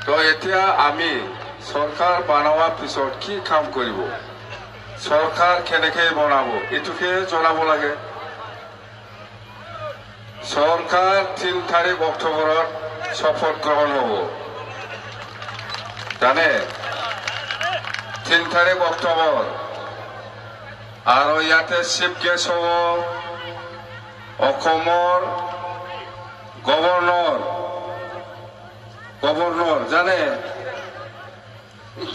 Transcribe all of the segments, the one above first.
তো এতিয়া আমি চৰকাৰ বনোৱাৰ পিছত কি কাম কৰিব, চৰকাৰ কেনেকৈ বনাব এইটোকে জনাব লাগে। চৰকাৰ 3 তাৰিখ অক্টোবৰত শপথ গ্ৰহণ হ'ব, জানে 3 তাৰিখ অক্টোবৰ। আৰু ইয়াতে চিফ গেষ্ট হ'ব অসমৰ গভৰ্ণৰ জানে,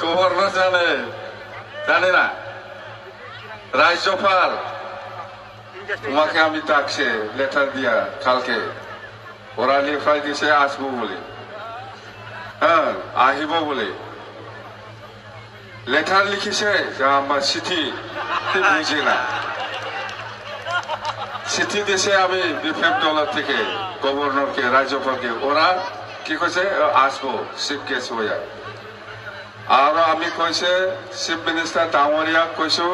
গভর্নর জানে না, রাজ্যপাল। তোমাকে আমি ডাকছে লেটার দিয়া কালকে, ওরা লিখাই দিছে আসবো বলে, হ্যাঁ আহিব বলে লেটার লিখিছে, যে আমার চিঠি বুঝে না, চিঠি দিছে আমি বিপ্লব দলের থেকে গভর্নরকে রাজ্যপালকে, ওরা কি কইছে আসবো চিফ গেস্ট হইয়া। আৰু আমি কৈছে চিফ মিনিষ্টাৰ ডাঙৰীয়াক কৈছো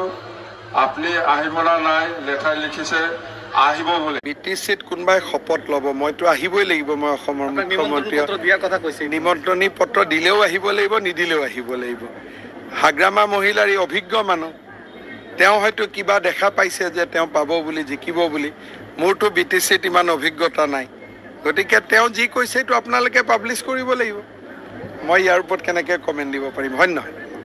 আপুনি আহিব না নাই, লেটাৰ লিখিছে আহিব বুলি। BTCত কোনোবাই শপত ল'ব, মইতো আহিবই লাগিব, মই অসমৰ মুখ্যমন্ত্ৰী দিয়াৰ কথা কৈছে। নিমন্ত্ৰণী পত্ৰ দিলেও আহিব লাগিব, নিদিলেও আহিব লাগিব। হাগ্ৰামা মহিলাৰ এই অভিজ্ঞ মানুহ, তেওঁ হয়তো কিবা দেখা পাইছে যে তেওঁ পাব বুলি, জিকিব বুলি। মোৰতো BTCত ইমান অভিজ্ঞতা নাই, গতিকে তেওঁ যি কৈছে এইটো আপোনালোকে পাব্লিছ কৰিব লাগিব। মই ইয়াৰ ওপৰত কেনেকৈ কমেণ্ট দিব পাৰিম, হয় নহয়?